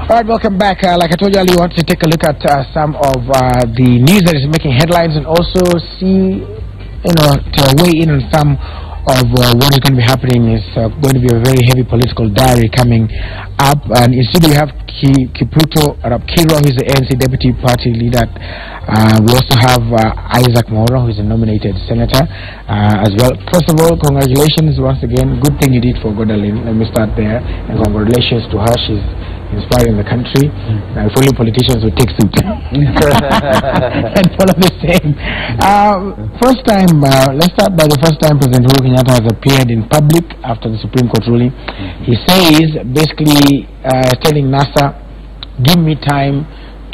All right, welcome back. Like I told you earlier, we want to take a look at some of the news that is making headlines and also see, to weigh in on some of what is going to be happening. Is going to be a very heavy political diary coming up. And instead we have Kipruto Rapkirwa, who is the ANC Deputy Party Leader. We also have Isaac Maura, who is a nominated senator as well. First of all, congratulations once again. Good thing you did for Godalin. Let me start there. And congratulations to her. She's inspiring the country. If only politicians would take suit and follow the same. First time, let's start by the first time President Uhuru Kenyatta has appeared in public after the Supreme Court ruling. He says, basically telling NASA, give me time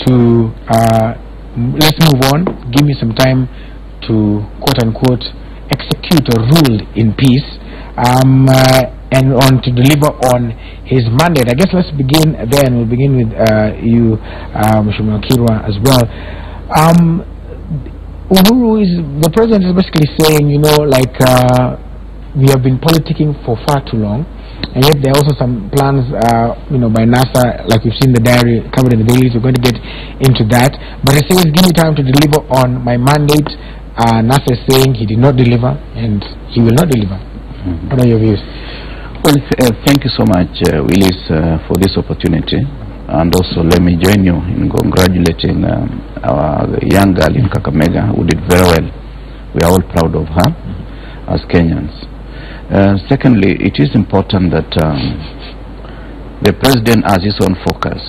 to, let's move on, give me some time to, quote-unquote, execute a rule in peace. And on to deliver on his mandate. I guess let's begin there, and we'll begin with you, Mheshimiwa Kirwa, as well. Uhuru the president is basically saying, we have been politicking for far too long, and yet there are also some plans, by NASA, like we've seen the diary covered in the dailies. We're going to get into that. But he says, give me time to deliver on my mandate. NASA is saying he did not deliver, and he will not deliver. What are your views? Well, thank you so much, Willis, for this opportunity. And also let me join you in congratulating our young girl in Kakamega who did very well. We are all proud of her as Kenyans. Secondly, it is important that the president has his own focus,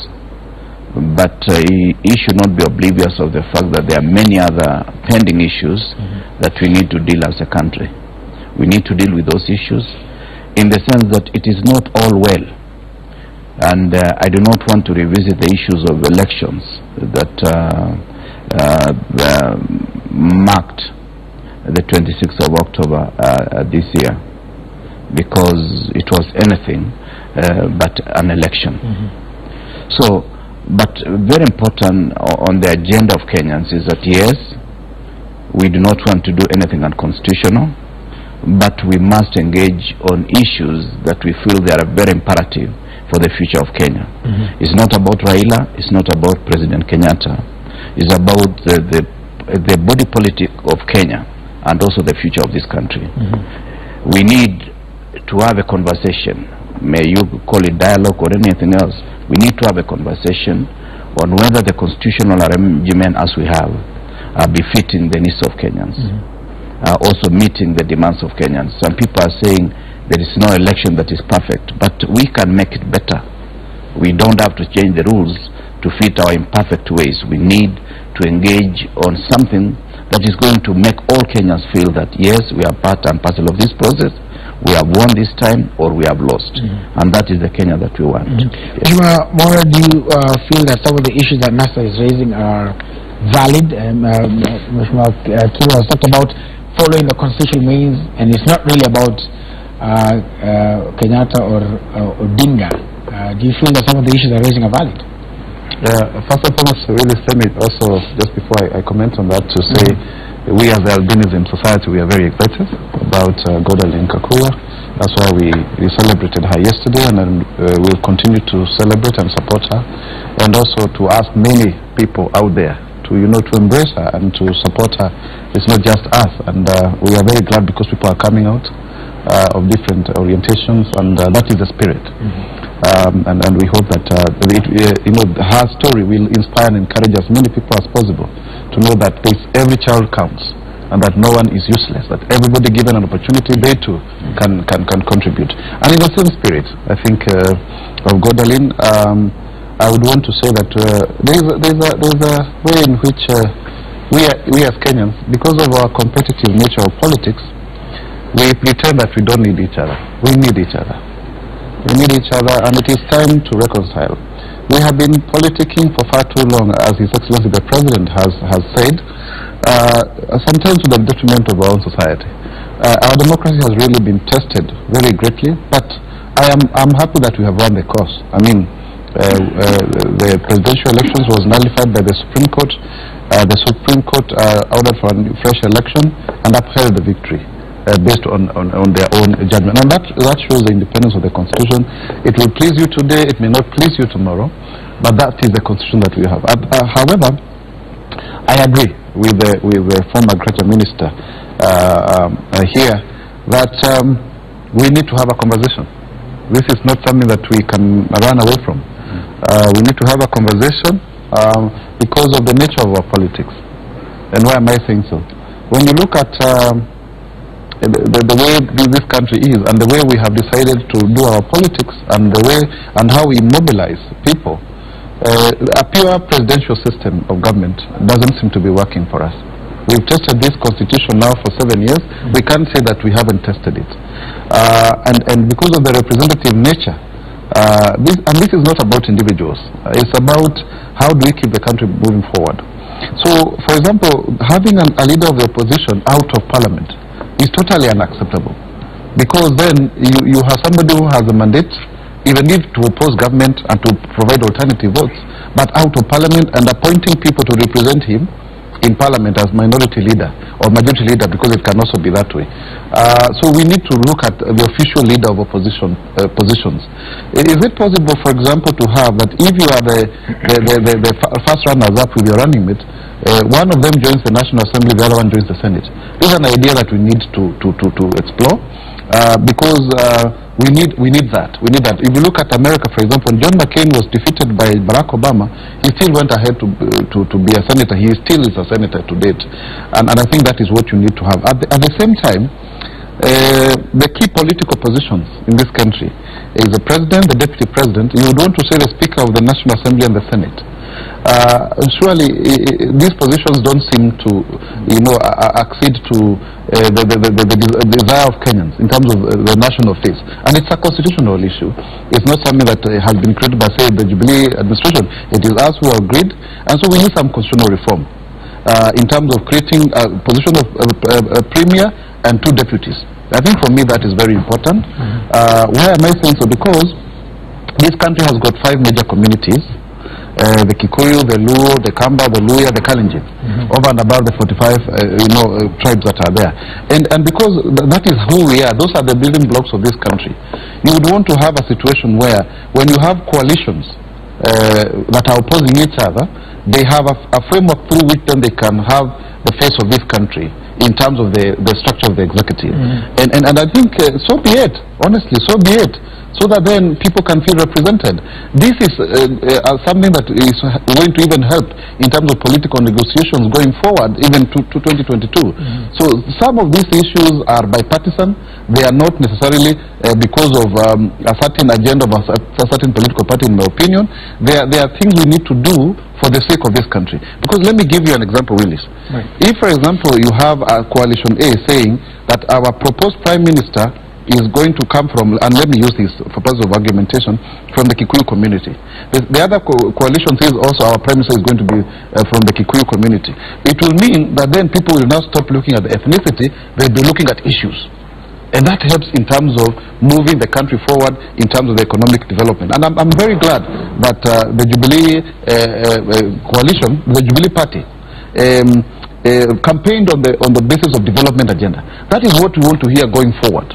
but he should not be oblivious of the fact that there are many other pending issues that we need to deal as a country. We need to deal with those issues, in the sense that it is not all well. And I do not want to revisit the issues of elections that marked the 26th of October this year, because it was anything but an election. So, but very important on the agenda of Kenyans is that yes, we do not want to do anything unconstitutional, but we must engage on issues that we feel they are very imperative for the future of Kenya. It's not about Raila, it's not about President Kenyatta. It's about the body politic of Kenya and also the future of this country. We need to have a conversation, may you call it dialogue or anything else. We need to have a conversation on whether the constitutional arrangement as we have are befitting the needs of Kenyans. Also meeting the demands of Kenyans. Some people are saying there is no election that is perfect, but we can make it better. We don't have to change the rules to fit our imperfect ways. We need to engage on something that is going to make all Kenyans feel that yes, we are part and parcel of this process. We have won this time or we have lost. And that is the Kenya that we want. Maura, do you feel that some of the issues that NASA is raising are valid? Kirwa has talked about following the constitutional means, and it's not really about Kenyatta or Odinga. Do you feel that some of the issues they're raising are valid? First and foremost, really let me also, just before I comment on that, to say we as the albinism society, we are very excited about Godalin Kakula. That's why we celebrated her yesterday, and then we'll continue to celebrate and support her, and also to ask many people out there to embrace her and to support her. It's not just us, and we are very glad because people are coming out of different orientations, and that is the spirit. And we hope that her story will inspire and encourage as many people as possible to know that every child counts, and that no one is useless, that everybody given an opportunity, they too can contribute. And in the same spirit, I think of Godalin, I would want to say that there's a way in which we as Kenyans, because of our competitive nature of politics, we pretend that we don't need each other. We need each other. We need each other, and it is time to reconcile. We have been politicking for far too long, as His Excellency the President has said, sometimes to the detriment of our own society. Our democracy has really been tested very greatly, but I'm happy that we have run the course. I mean, the presidential elections was nullified by the Supreme Court. The Supreme Court ordered for a fresh election and upheld the victory based on their own judgment. And that shows the independence of the Constitution. It will please you today, it may not please you tomorrow, but that is the constitution that we have. However, I agree with the former agriculture minister here that we need to have a conversation. This is not something that we can run away from. We need to have a conversation because of the nature of our politics. And why am I saying so? When you look at the way this country is and the way we have decided to do our politics and the way and how we mobilize people, a pure presidential system of government doesn't seem to be working for us. We've tested this constitution now for 7 years. We can't say that we haven't tested it. And because of the representative nature, this is not about individuals. It's about how do we keep the country moving forward. So, for example, having a leader of the opposition out of parliament is totally unacceptable. Because then you have somebody who has a mandate, even if to oppose government and to provide alternative votes, but out of parliament and appointing people to represent him in parliament as minority leader or majority leader, because it can also be that way. So we need to look at the official leader of opposition positions. Is it possible, for example, to have that if you are the first runners up with your running mate, one of them joins the National Assembly, the other one joins the Senate? This is an idea that we need to explore because we need that. We need that. If you look at America, for example, when John McCain was defeated by Barack Obama, he still went ahead to be a senator. He still is a senator to date, and I think that is what you need to have. At the same time, the key political positions in this country is the president, the deputy president. You would want to say the speaker of the National Assembly and the Senate. Surely these positions don't seem to, accede to the desire of Kenyans in terms of the national face, and it's a constitutional issue. It's not something that has been created by, say, the Jubilee administration. It is us who agreed, and so we need some constitutional reform in terms of creating a position of a premier and 2 deputies. I think for me that is very important. Why am I saying so? Because this country has got 5 major communities. The Kikuyu, the Luo, the Kamba, the Luya, the Kalenjin, over and above the 45 tribes that are there. And because that is who we are, those are the building blocks of this country. You would want to have a situation where when you have coalitions that are opposing each other, they have a framework through which then they can have the face of this country in terms of the structure of the executive. And I think so be it, honestly, so be it, so that then people can feel represented. This is something that is going to even help in terms of political negotiations going forward, even to 2022. So some of these issues are bipartisan. They are not necessarily because of a certain agenda of a certain political party, in my opinion. They are things we need to do for the sake of this country. Because let me give you an example, Willis. Right. If, for example, you have a coalition A saying that our proposed prime minister is going to come from, and let me use this for purpose of argumentation, from the Kikuyu community. The other coalition says also our prime minister is going to be from the Kikuyu community. It will mean that then people will now stop looking at the ethnicity, they'll be looking at issues. And that helps in terms of moving the country forward in terms of the economic development. And I'm very glad that the Jubilee coalition, the Jubilee party, campaigned on the basis of development agenda. That is what we want to hear going forward.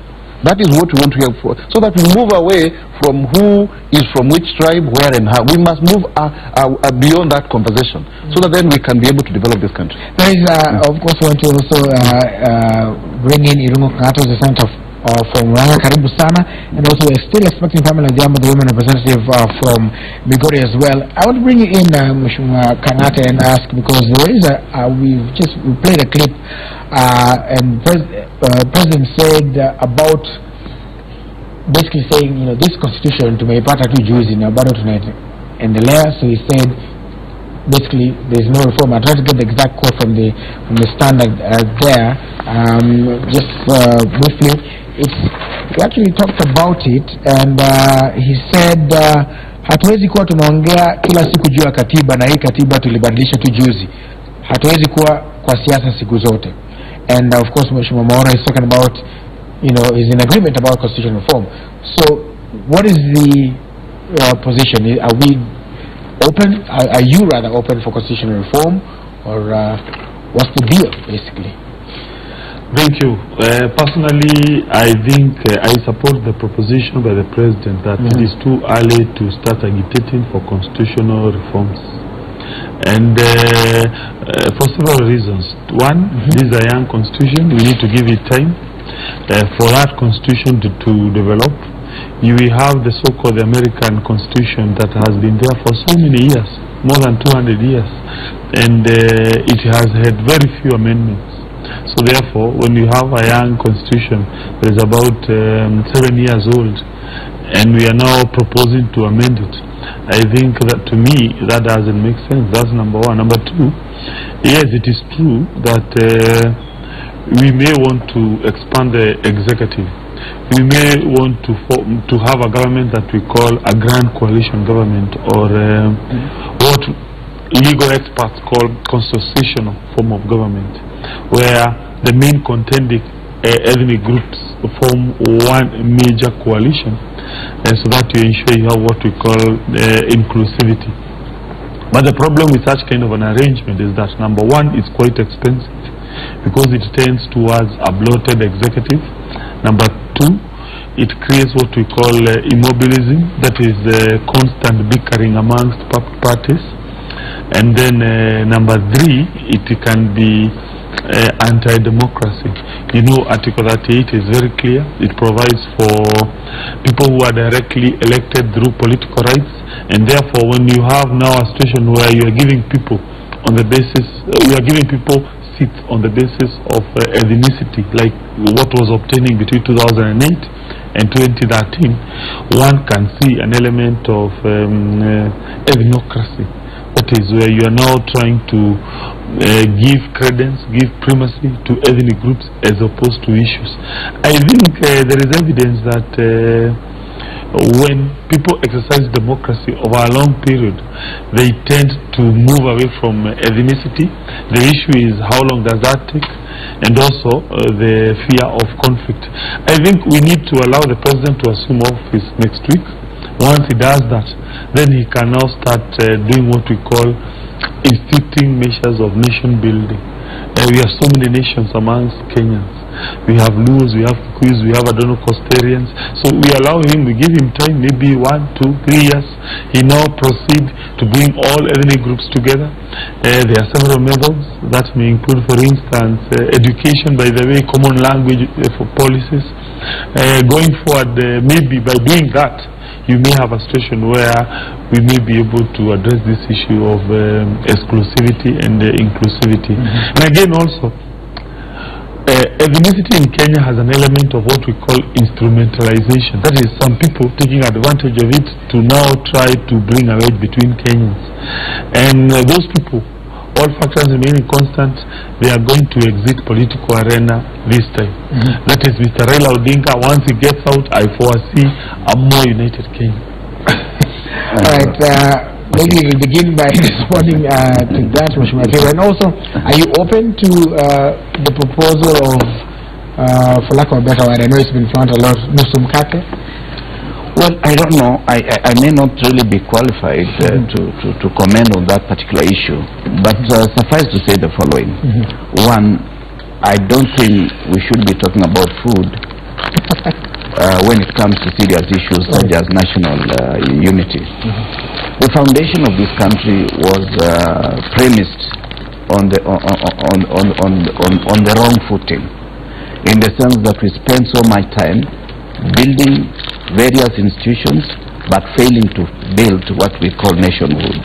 That is what we want to hear for, so that we move away from who is from which tribe, where and how. We must move beyond that conversation, so that then we can be able to develop this country. There is, of course, we want to also bring in Irungo Kang'ata, the senator from Ranga, Karibu Sana, and also we're still expecting Pamela Diambo, the women representative from Migori as well. I want to bring you in, Mheshimiwa Kang'ata, and ask, because there is we played a clip, and President said about basically saying, this constitution tumeipata tu juzi na bado tunaendelea. So he said basically there's no reform. I tried to get the exact quote from the standard there. Just briefly, he actually talked about it, and he said hatuwezi kuwa tunaongea kila siku juu ya katiba, na hii katiba tulibadilisha tu juzi. Hatuwezi kuwa kwa siasa siku zote. And of course, Mheshimiwa Maora is talking about, is in agreement about constitutional reform. So, what is the position? Are we open? Are you rather open for constitutional reform, or what's the deal, basically? Thank you. Personally, I think I support the proposition by the President that it is too early to start agitating for constitutional reforms. And for several reasons. One, this is a young constitution. We need to give it time for that constitution to develop. We have the so-called American Constitution that has been there for so many years, more than 200 years. And it has had very few amendments. So therefore, when you have a young constitution that is about 7 years old, and we are now proposing to amend it, I think that, to me, that doesn't make sense. That's number one. Number two, yes, it is true that we may want to expand the executive. We may want to have a government that we call a grand coalition government, or what legal experts call constitutional form of government, where the main contending ethnic groups form one major coalition, so that you ensure you have what we call inclusivity. But the problem with such kind of an arrangement is that, number one, it's quite expensive because it tends towards a bloated executive. Number two, it creates what we call immobilism, that is constant bickering amongst parties. And then number three, it can be anti-democracy. You know, Article 38 is very clear. It provides for people who are directly elected through political rights, and therefore when you have now a situation where you are giving people on the basis, you are giving people seats on the basis of ethnicity, like what was obtaining between 2008 and 2013, one can see an element of ethnocracy. That is where you are now trying to give credence, give primacy to ethnic groups as opposed to issues. I think there is evidence that when people exercise democracy over a long period, they tend to move away from ethnicity. The issue is how long does that take, and also the fear of conflict. I think we need to allow the President to assume office next week. Once he does that, then he can now start doing what we call instituting measures of nation building. We have so many nations amongst Kenyans. We have Luos, we have Kikuyus, we have Adonocostarians. So we allow him, we give him time, maybe 1, 2, 3 years. He now proceed to bring all ethnic groups together. There are several methods that may include, for instance, education, by the way, common language for policies. Going forward, maybe by doing that, you may have a situation where we may be able to address this issue of exclusivity and inclusivity. And again, also, ethnicity in Kenya has an element of what we call instrumentalization. That is, some people taking advantage of it to now try to bring a wedge between Kenyans. And those people, all factors remaining constant, they are going to exit political arena this time. That is, Mr. Raila Odinga, once he gets out, I foresee a more united Kenya. Alright, maybe we'll begin by responding to that, Mheshimiwa Kero. And also, are you open to the proposal of, for lack of a better word, I know it's been flaunted a lot, nusu mkate? Well, I don't know. I may not really be qualified to comment on that particular issue, but suffice to say the following. One, I don't think we should be talking about food when it comes to serious issues such as national unity. The foundation of this country was premised on the wrong footing, in the sense that we spent so much time building various institutions but failing to build what we call nationhood.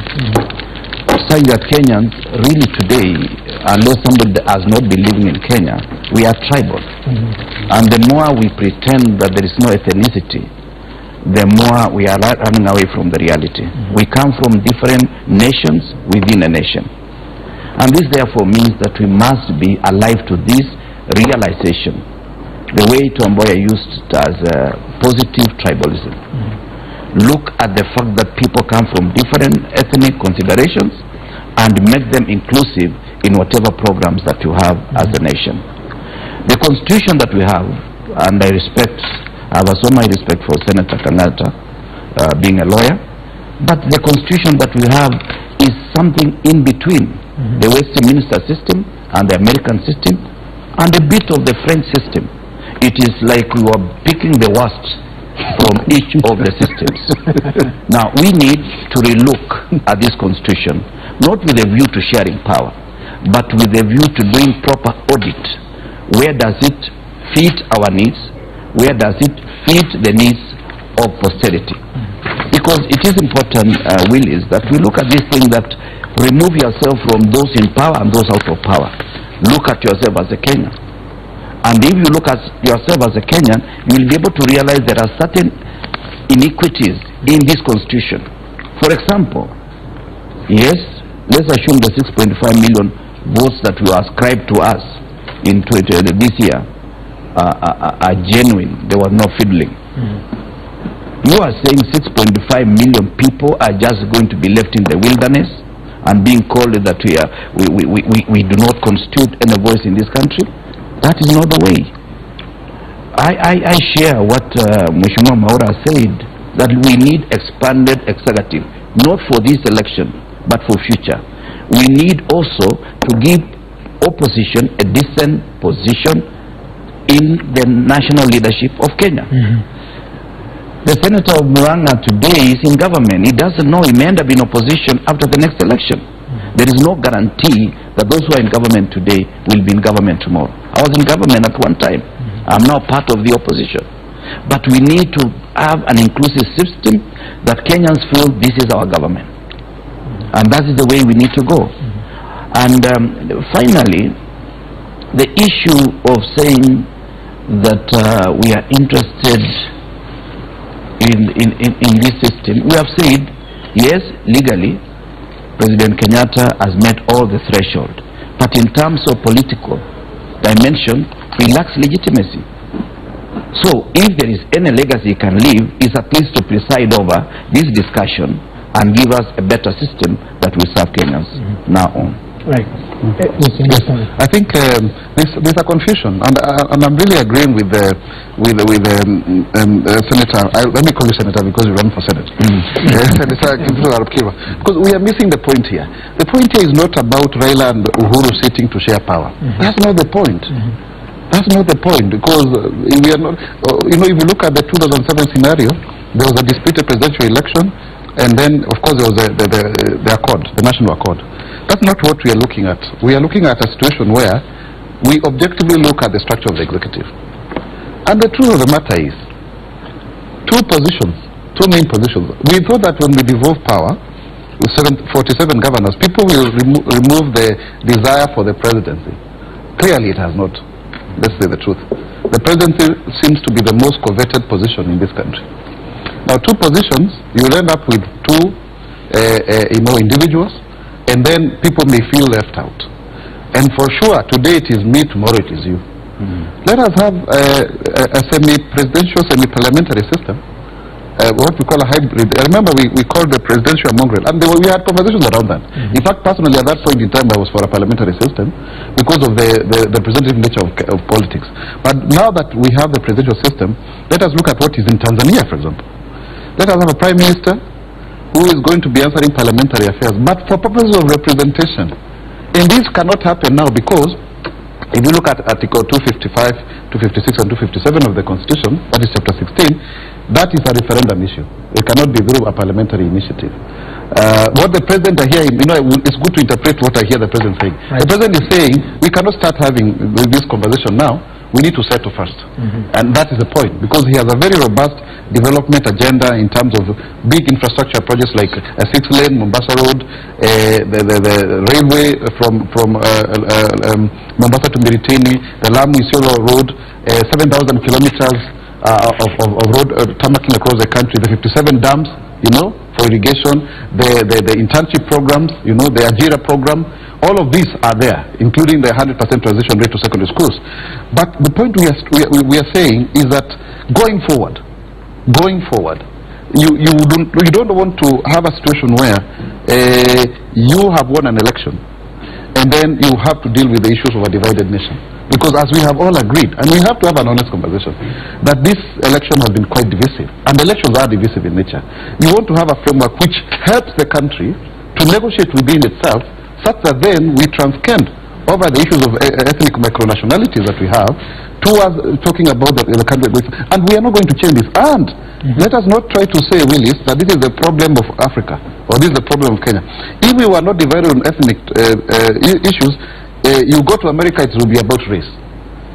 Such that Kenyans really today, unless somebody has not been living in Kenya, we are tribal. And the more we pretend that there is no ethnicity, the more we are running away from the reality. We come from different nations within a nation. And this therefore means that we must be alive to this realization. The way Tomboya used it as positive tribalism. Look at the fact that people come from different ethnic considerations and make them inclusive in whatever programs that you have as a nation. The constitution that we have, and I have so much respect for Senator Kangata being a lawyer, but the constitution that we have is something in between the Westminster system and the American system, and a bit of the French system. It is like we were picking the worst from each of the systems. Now, we need to relook at this constitution, not with a view to sharing power, but with a view to doing proper audit. Where does it fit our needs? Where does it fit the needs of posterity? Because it is important, Willis, that we look at this thing that remove yourself from those in power and those out of power. Look at yourself as a Kenyan. And if you look at yourself as a Kenyan, you will be able to realize there are certain iniquities in this constitution. For example, yes, let's assume the 6.5 million votes that were ascribed to us in this year are genuine. There was no fiddling. You are saying 6.5 million people are just going to be left in the wilderness and being called that we do not constitute any voice in this country? That is not the way. I share what Mheshimiwa Maura said, that we need expanded executive, not for this election, but for future. We need also to give opposition a decent position in the national leadership of Kenya. The senator of Murang'a today is in government. He doesn't know. He may end up in opposition after the next election. There is no guarantee that those who are in government today will be in government tomorrow. I was in government at one time. I'm now part of the opposition. But we need to have an inclusive system that Kenyans feel this is our government. And that is the way we need to go. And finally, the issue of saying that we are interested in this system, we have said, yes, legally, President Kenyatta has met all the threshold. But in terms of political dimension, he lacks legitimacy. So if there is any legacy he can leave, is at least to preside over this discussion and give us a better system that will serve Kenyans now on. Right. I think there's a confusion, and I'm really agreeing with the Senator. Let me call you Senator because you run for Senate. Because we are missing the point here. The point here is not about Raila and Uhuru sitting to share power. That's not the point. That's not the point, because we are not. If you look at the 2007 scenario, there was a disputed presidential election, and then of course there was the accord, the national accord. That's not what we are looking at. We are looking at a situation where we objectively look at the structure of the executive. And the truth of the matter is, two main positions. We thought that when we devolve power, with 47 governors, people will remove the desire for the presidency. Clearly it has not. Let's say the truth. The presidency seems to be the most coveted position in this country. Now, two positions, you will end up with two individuals, and then people may feel left out. And for sure, today it is me, tomorrow it is you. Let us have a semi-presidential, semi-parliamentary system, what we call a hybrid. I remember we called the presidential a mongrel, and we had conversations around that. In fact, personally, at that point in time, I was for a parliamentary system because of the representative nature of politics. But now that we have the presidential system, let us look at what is in Tanzania, for example. Let us have a prime minister who is going to be answering parliamentary affairs, but for purposes of representation. And this cannot happen now because if you look at Article 255, 256 and 257 of the Constitution, that is chapter 16, that is a referendum issue. It cannot be through a parliamentary initiative. What the President are hearing, it's good to interpret what I hear the President saying. Right. The President is saying, we cannot start having this conversation now. We need to settle first. And that is the point, because he has a very robust development agenda in terms of big infrastructure projects like a 6-lane Mombasa Road, the railway from Mombasa to Miritini, the Lamu-Isiolo Road, 7,000 kilometers of road tamaking across the country, the 57 dams, for irrigation, the internship programs, the Ajira program. All of these are there, including the 100% transition rate to secondary schools. But the point we are saying is that going forward, you don't want to have a situation where you have won an election and then you have to deal with the issues of a divided nation. Because as we have all agreed, and we have to have an honest conversation, that this election has been quite divisive, and elections are divisive in nature. You want to have a framework which helps the country to negotiate within itself, such that then we transcend over the issues of ethnic micronationalities that we have, towards talking about the country. And we are not going to change this. And let us not try to say, Willis, that this is the problem of Africa, or this is the problem of Kenya. If we were not divided on ethnic issues, you go to America, it will be about race.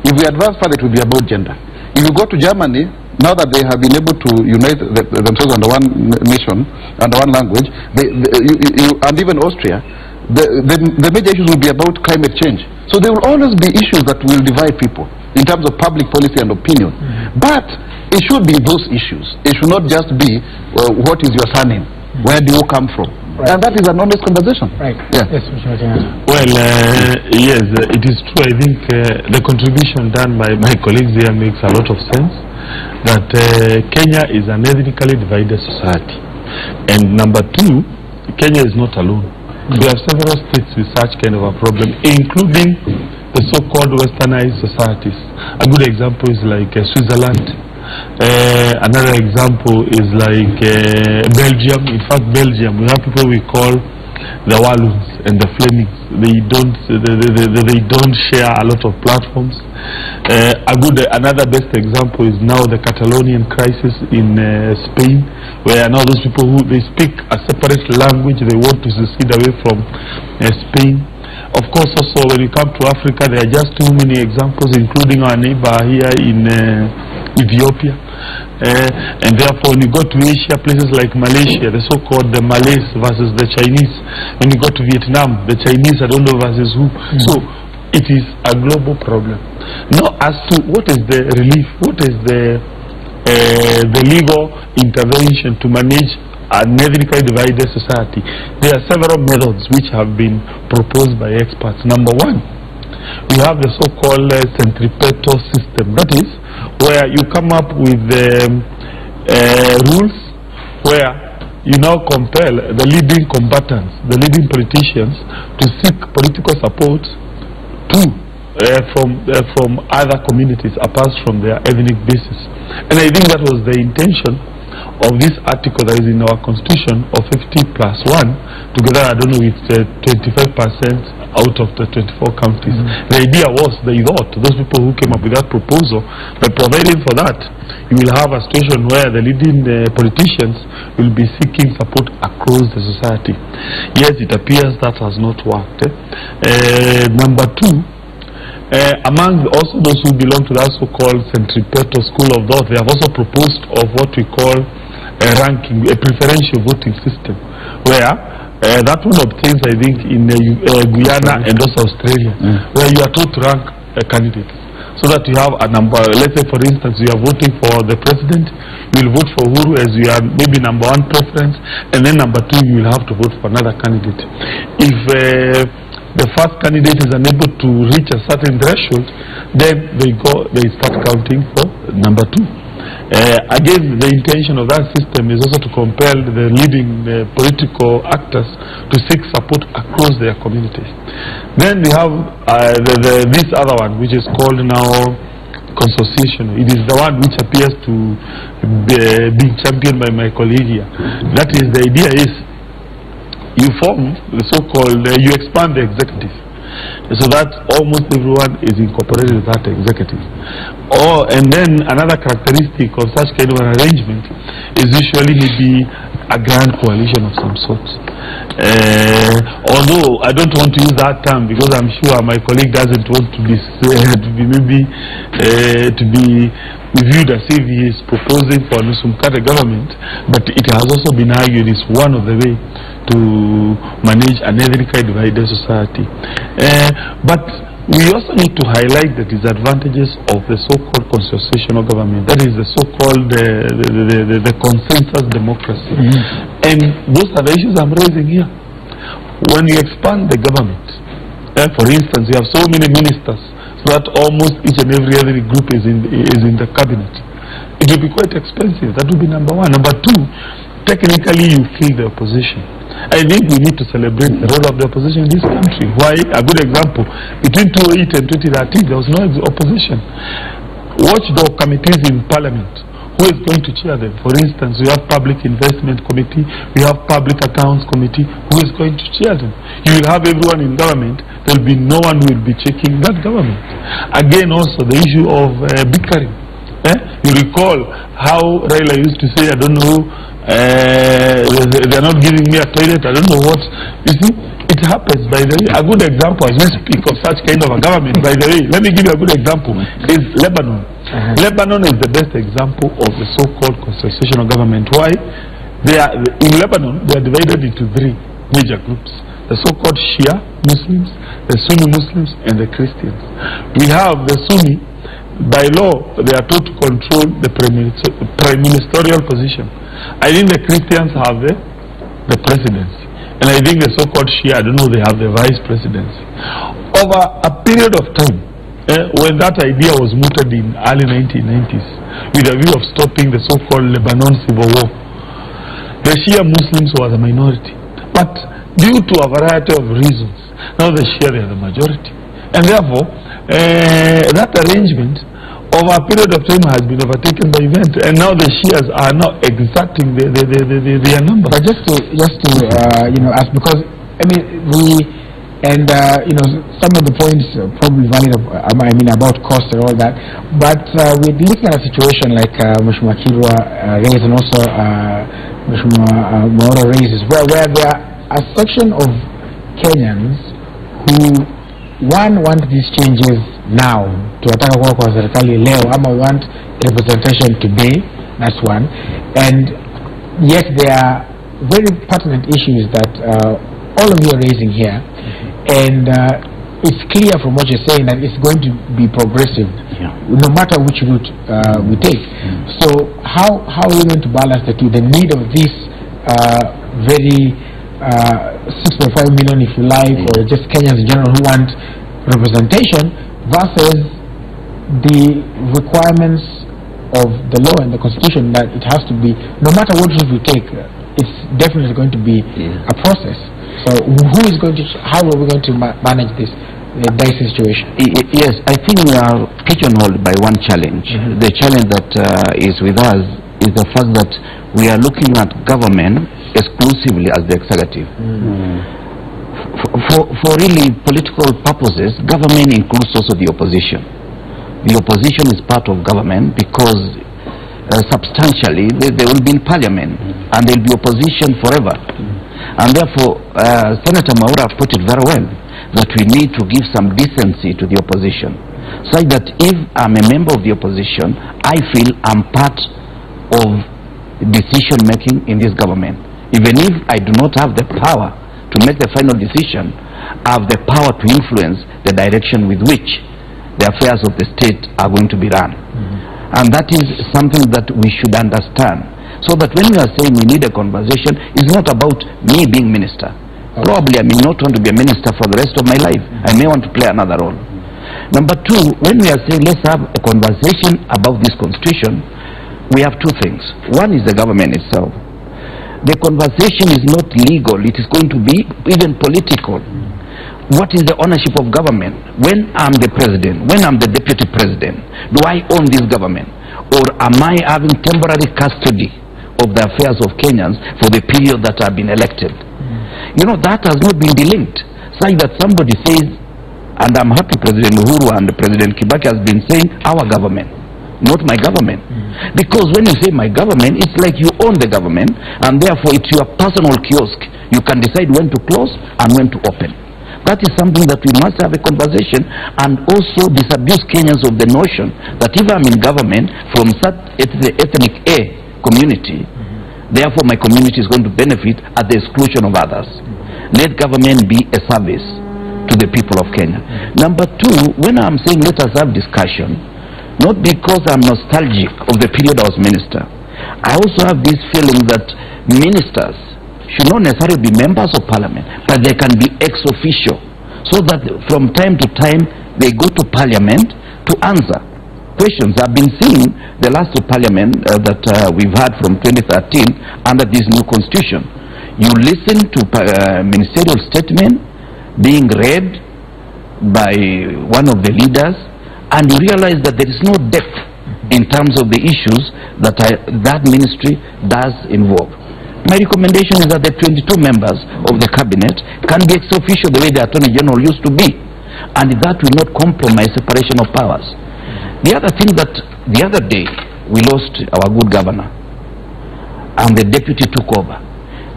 If we advance further, it will be about gender. If you go to Germany, now that they have been able to unite themselves under one nation, under one language, and even Austria, the major issues will be about climate change. So there will always be issues that will divide people in terms of public policy and opinion. But it should be those issues. It should not just be, what is your surname? Where do you come from? Right. And that is an honest conversation. Right. Yeah. Yes, well, yes, it is true. I think the contribution done by my colleagues here makes a lot of sense. That Kenya is an ethnically divided society. And number two, Kenya is not alone. We have several states with such kind of a problem, including the so-called westernized societies. A good example is like Switzerland. Another example is like Belgium. In fact, Belgium, we have people we call the Walloons and the Flemings. They don't share a lot of platforms. Another best example is now the Catalonian crisis in Spain, where now those people who they speak a separate language, they want to secede away from Spain. Of course, also when you come to Africa, there are just too many examples, including our neighbor here in Ethiopia. And therefore, when you go to Asia, places like Malaysia, the so-called the Malays versus the Chinese. When you go to Vietnam, the Chinese, I don't know versus who. So it is a global problem. Now, as to what is the relief, what is the legal intervention to manage an ethnically divided society, there are several methods which have been proposed by experts. Number one, we have the so-called centripetal system. That is, where you come up with rules where you now compel the leading combatants, the leading politicians, to seek political support from other communities apart from their ethnic basis. And I think that was the intention of this article that is in our constitution of 50+1, together, I don't know, with 25% out of the 24 counties. The idea was, they thought, those people who came up with that proposal, by providing for that, you will have a situation where the leading politicians will be seeking support across the society. Yes, it appears that has not worked. Number two, among also those who belong to that so-called centripetal school of thought, they have also proposed of what we call a ranking, a preferential voting system, where that one obtains, I think, in Guyana and also Australia, where you are told to rank candidates, so that you have a number. Let's say, for instance, you are voting for the president, you will vote for Uhuru as you are maybe number one preference, and then number two, you will have to vote for another candidate. If the first candidate is unable to reach a certain threshold, then they start counting for number two. Again, the intention of that system is also to compel the leading political actors to seek support across their communities. Then we have this other one, which is called now consociation. It is the one which appears to be championed by my colleague here. That is, the idea is you form the so-called, you expand the executive, so that almost everyone is incorporated with that executive. And then another characteristic of such kind of an arrangement is usually maybe a grand coalition of some sort. Although I don't want to use that term because I'm sure my colleague doesn't want to be viewed as if he is proposing for some kind of government, but it has also been argued is one of the way to manage an ethnically divided society. But we also need to highlight the disadvantages of the so-called constitutional government. That is the so-called the consensus democracy. And those are the issues I'm raising here. When you expand the government, for instance, you have so many ministers, so that almost each and every other group is in the cabinet. It will be quite expensive. That will be number one. Number two, technically you kill the opposition. I think we need to celebrate the role of the opposition in this country. Why? A good example, between 2008 and 2013, there was no opposition. Watchdog committees in parliament who is going to chair them? For instance, we have Public Investment Committee, we have Public Accounts Committee. Who is going to chair them? You will have everyone in government. There will be no one who will be checking that government. Again, also the issue of bickering. You recall how Raila used to say, I don't know, they're not giving me a toilet, I don't know what. You see, it happens, by the way. A good example, as we speak of such kind of a government, by the way, let me give you a good example, is Lebanon. Lebanon is the best example of the so-called constitutional government. Why? In Lebanon, they are divided into three major groups. The so-called Shia Muslims, the Sunni Muslims, and the Christians. We have the Sunni. By law, they are told to control the prime ministerial position. I think the Christians have the presidency. And I think the so-called Shia, I don't know, they have the vice presidency. Over a period of time, when that idea was mooted in early 1990s, with a view of stopping the so-called Lebanon civil war, the Shia Muslims were the minority. But due to a variety of reasons, now the Shia, they are the majority. And therefore, that arrangement over a period of time has been overtaken by events, and now the Shias are now exacting their numbers. But just to ask, because I mean some of the points are probably valid. About cost and all that. But we're looking at a situation like Mheshimiwa Kirwa raised, and also Mheshimiwa Maura raises, where there are a section of Kenyans who want these changes now. Tunataka kuwa kwa serikali leo, ama we want representation today. That's one. And yes, there are very pertinent issues that all of you are raising here, and it's clear from what you're saying that it's going to be progressive, no matter which route we take. So how are we going to balance the two? The need of this very 6.5 million, if you like, or just Kenyans in general who want representation, versus the requirements of the law and the constitution that it has to be, no matter what route we take, it's definitely going to be a process. So how are we going to manage this dicey situation? Yes, I think we are pigeonholed by one challenge. The challenge that is with us is the fact that we are looking at government exclusively as the executive. For really political purposes, government includes also the opposition. The opposition is part of government because substantially they will be in parliament and there will be opposition forever. And therefore, Senator Maura put it very well, that we need to give some decency to the opposition, such that if I'm a member of the opposition, I feel I'm part of decision making in this government. Even if I do not have the power to make the final decision, I have the power to influence the direction with which the affairs of the state are going to be run. And that is something that we should understand. So that when we are saying we need a conversation, it's not about me being minister. Probably I may not want to be a minister for the rest of my life. I may want to play another role. Number two, when we are saying let's have a conversation about this constitution, we have two things. One is the government itself. The conversation is not legal, it is going to be even political. What is the ownership of government? When I'm the president, when I'm the deputy president, do I own this government? Or am I having temporary custody of the affairs of Kenyans for the period that I've been elected? You know, that has not been delinked. Such that somebody says, and I'm happy President Uhuru and President Kibaki has been saying, our government, not my government. Because when you say my government, it's like you own the government, and therefore it's your personal kiosk. You can decide when to close and when to open. That is something that we must have a conversation, and also disabuse Kenyans of the notion that if I'm in government from such the ethnic A community, therefore my community is going to benefit at the exclusion of others. Let government be a service to the people of Kenya. Number two, when I'm saying let us have discussion, not because I'm nostalgic of the period I was minister. I also have this feeling that ministers should not necessarily be members of parliament, but they can be ex officio, so that from time to time they go to parliament to answer questions. I've been seeing the last parliament that we've had from 2013 under this new constitution. You listen to ministerial statement being read by one of the leaders, and you realize that there is no depth in terms of the issues that that ministry does involve. My recommendation is that the 22 members of the cabinet can be ex officio the way the Attorney General used to be, and that will not compromise separation of powers. The other thing that the other day we lost our good governor and the deputy took over.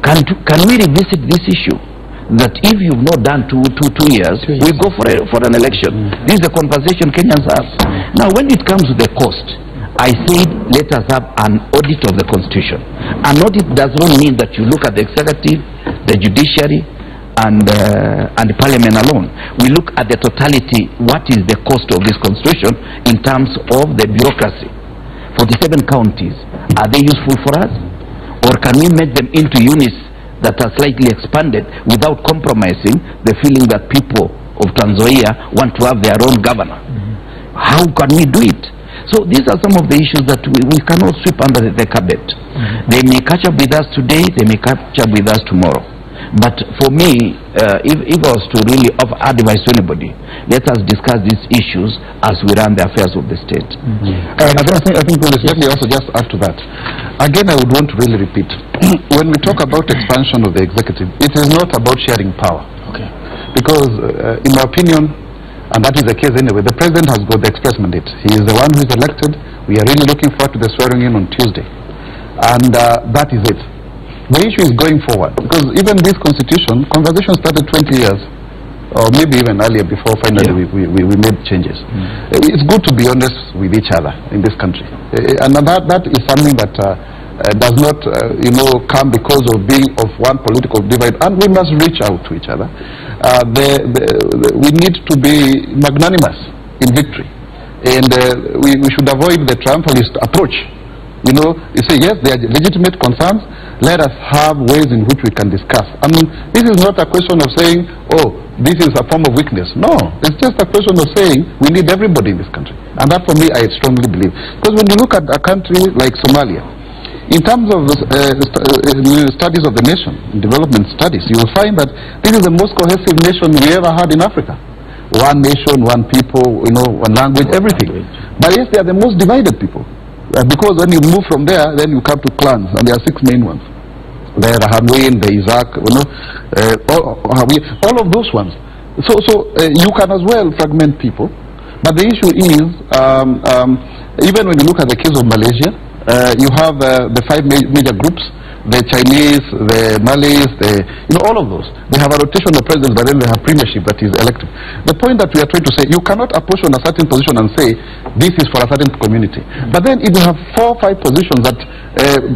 Can we revisit this issue? That if you've not done two years, we go for an election. This is the conversation Kenyans have. Now, when it comes to the cost, I said let us have an audit of the Constitution. An audit does not mean that you look at the executive, the judiciary, and the parliament alone. We look at the totality. What is the cost of this Constitution in terms of the bureaucracy? 47 counties, are they useful for us? Or can we make them into units that are slightly expanded without compromising the feeling that people of Tanzania want to have their own governor? How can we do it? So these are some of the issues that we cannot sweep under the carpet. They may catch up with us today, they may catch up with us tomorrow. But for me, if I was to really offer advice to anybody, let us discuss these issues as we run the affairs of the state. I think let me also just add to that. Again, I would want to really repeat. When we talk about expansion of the executive, it is not about sharing power. Okay. Because in my opinion, and that is the case anyway, the president has got the express mandate. He is the one who is elected. We are really looking forward to the swearing in on Tuesday. And that is it. The issue is going forward, because even this constitution, conversation started 20 years, or maybe even earlier, before finally we made changes. It's good to be honest with each other in this country. And that is something that does not, come because of being of one political divide, and we must reach out to each other. We need to be magnanimous in victory, and we should avoid the triumphalist approach. You say, yes, there are legitimate concerns. Let us have ways in which we can discuss. I mean, this is not a question of saying, oh, this is a form of weakness. No, it's just a question of saying we need everybody in this country. And that, for me, I strongly believe. Because when you look at a country like Somalia, in terms of studies of the nation, development studies, you will find that this is the most cohesive nation we ever had in Africa. One nation, one people, one language, everything. But yes, they are the most divided people. Because when you move from there, then you come to clans, and there are 6 main ones. There are Hanwin, the Isaac, all of those ones. So you can as well fragment people. But the issue is, even when you look at the case of Malaysia, you have the 5 major groups, the Chinese, the Malays, all of those. They have a rotation of presidents, but then they have premiership that is elective. The point that we are trying to say, you cannot approach on a certain position and say, this is for a certain community. But then if you have 4 or 5 positions that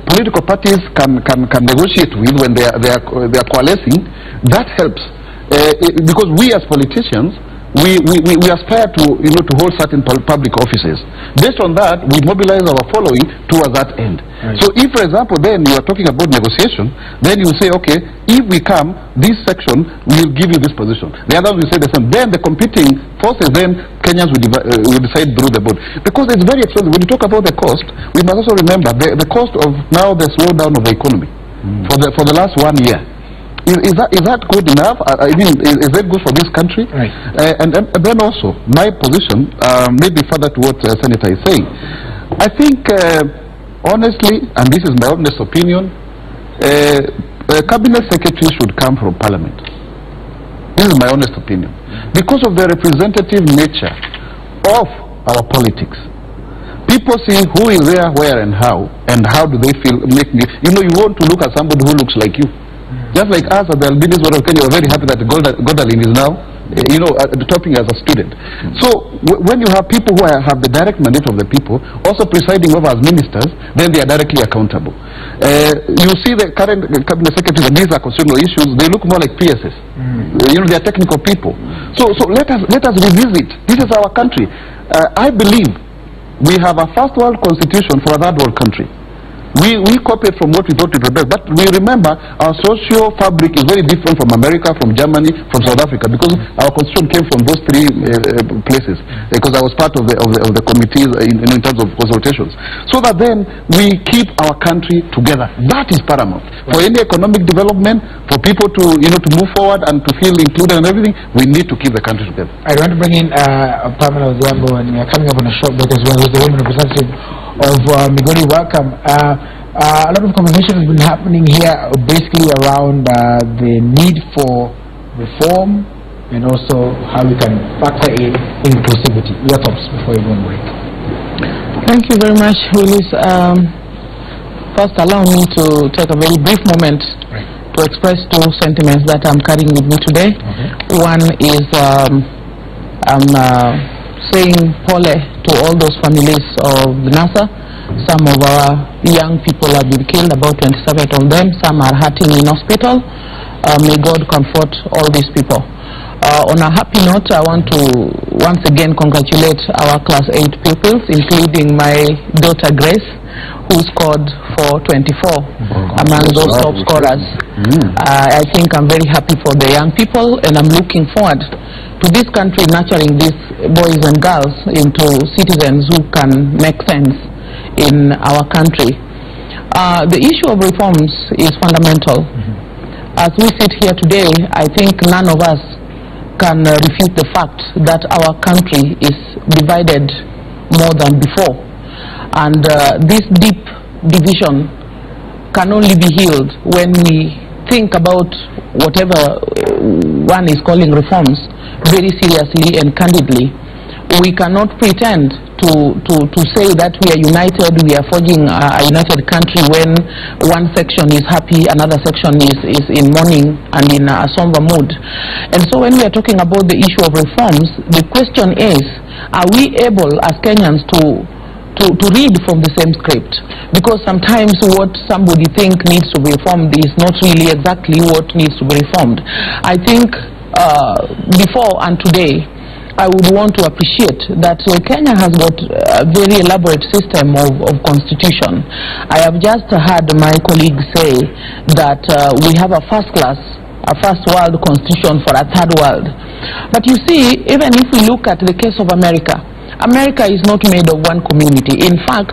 political parties can negotiate with when they are coalescing, that helps. Because we as politicians, we aspire to hold certain public offices. Based on that, we mobilize our following towards that end. Right. So if, for example, then you are talking about negotiation, then you say, okay, if we come, this section, we will give you this position. The others will say the same. Then the competing forces, then Kenyans will decide through the board. Because it's very expensive. When you talk about the cost, we must also remember the cost of now the slowdown of the economy for the last 1 year. Is that good enough? I mean, is that good for this country? Right. And then also, my position, maybe further to what Senator is saying, I think, honestly, and this is my honest opinion, cabinet secretary should come from parliament. This is my honest opinion. Because of the representative nature of our politics. People see who is there, where, and how do they feel, you want to look at somebody who looks like you. Just like us at the Albinis Board of Kenya, we're very happy that Godalin is now, topping as a student. So when you have people who have the direct mandate of the people, also presiding over as ministers, then they are directly accountable. You see the current cabinet secretaries, and these are constitutional issues, they look more like PSS. They are technical people. So let us revisit. This is our country. I believe we have a first world constitution for a third world country. We copied from what we thought it was best. But we remember our social fabric is very different from America, from Germany, from South Africa, because our constitution came from those three places. Because I was part of the committees in terms of consultations. So that then we keep our country together. That is paramount. For any economic development, for people to to move forward and to feel included and everything, we need to keep the country together. I want to bring in Pamela Odhiambo, and we are coming up on a short break as well, who's the women representative of Migori. Welcome. A lot of conversation has been happening here basically around the need for reform and also how we can factor in inclusivity. Your thoughts before you go on break. Thank you very much, Willis. First, allow me to take a very brief moment to express two sentiments that I'm carrying with me today. One is I'm saying pole to all those families of NASA. Some of our young people have been killed, about 27 of them. Some are hurting in hospital. May God comfort all these people. On a happy note, I want to once again congratulate our Class 8 pupils, including my daughter Grace, who scored for 24 among those top scorers. I think I'm very happy for the young people, and I'm looking forward to this country nurturing these boys and girls into citizens who can make sense in our country. The issue of reforms is fundamental. As we sit here today, I think none of us can refute the fact that our country is divided more than before. And this deep division can only be healed when we think about whatever one is calling reforms very seriously and candidly. We cannot pretend to say that we are united, we are forging a united country when one section is happy, another section is in mourning and in a somber mood. And so when we are talking about the issue of reforms, the question is, are we able as Kenyans to read from the same script? Because sometimes what somebody thinks needs to be reformed is not really exactly what needs to be reformed. I think before and today, I would want to appreciate that Kenya has got a very elaborate system of constitution. I have just heard my colleague say that we have a first world constitution for a third world. But you see, even if we look at the case of America, America is not made of one community. In fact,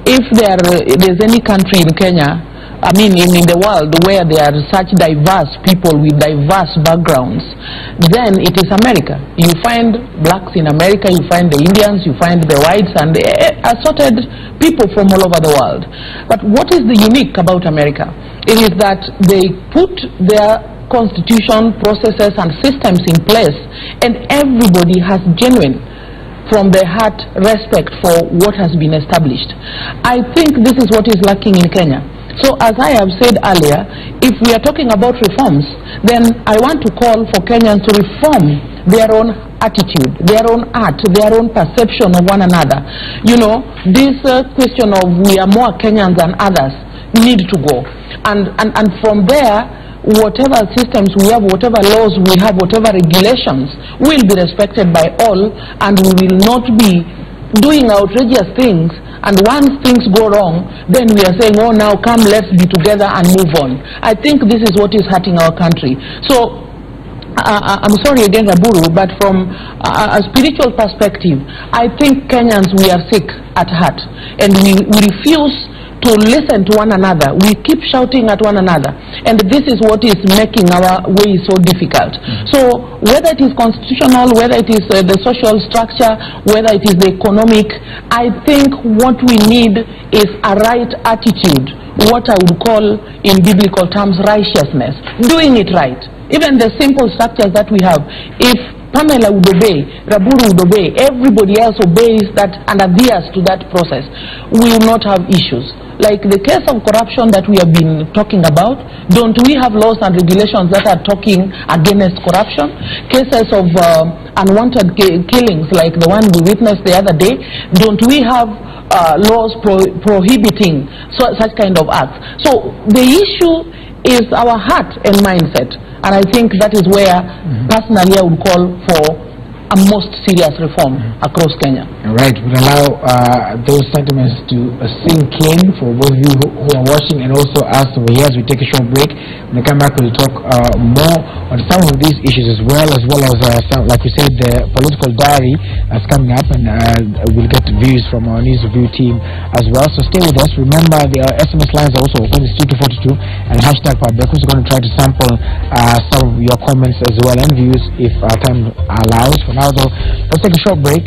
if there's any country in Kenya, in the world where there are such diverse people with diverse backgrounds, then it is America. You find blacks in America, you find the Indians, you find the whites, and assorted people from all over the world. But what is the unique about America? It is that they put their constitution, processes, and systems in place, and everybody has genuine, from their heart, respect for what has been established. I think this is what is lacking in Kenya. So as I have said earlier, if we are talking about reforms, then I want to call for Kenyans to reform their own attitude, their own art, their own perception of one another. You know, this question of we are more Kenyans than others need to go. And from there, whatever systems we have, whatever laws we have, whatever regulations will be respected by all, and we will not be doing outrageous things, and once things go wrong, then we are saying, oh, now come, let's be together and move on. I think this is what is hurting our country. So I'm sorry again, Uhuru, but from a spiritual perspective, I think Kenyans, we are sick at heart, and we refuse to listen to one another. We keep shouting at one another, and this is what is making our way so difficult. So whether it is constitutional, whether it is the social structure, whether it is the economic, I think what we need is a right attitude, what I would call in biblical terms righteousness, doing it right. Even the simple structures that we have, if Pamela would obey, Uhuru would obey, everybody else obeys that and adheres to that process, we will not have issues. Like the case of corruption that we have been talking about, don't we have laws and regulations that are talking against corruption? Cases of unwanted killings like the one we witnessed the other day, don't we have laws prohibiting such kind of acts? So the issue is our heart and mindset, and I think that is where personally I would call for a most serious reform across Kenya. Right, we'll allow those sentiments to sink in for both of you who are watching and also us over here as we take a short break. When we come back, we'll talk more on some of these issues as well as some, like we said, the political diary that's coming up, and we'll get views from our news review team as well. So stay with us. Remember, the SMS lines are also open. It's 2242 and hashtag Pabekos. We're going to try to sample some of your comments as well and views if our time allows. For now, though, let's take a short break.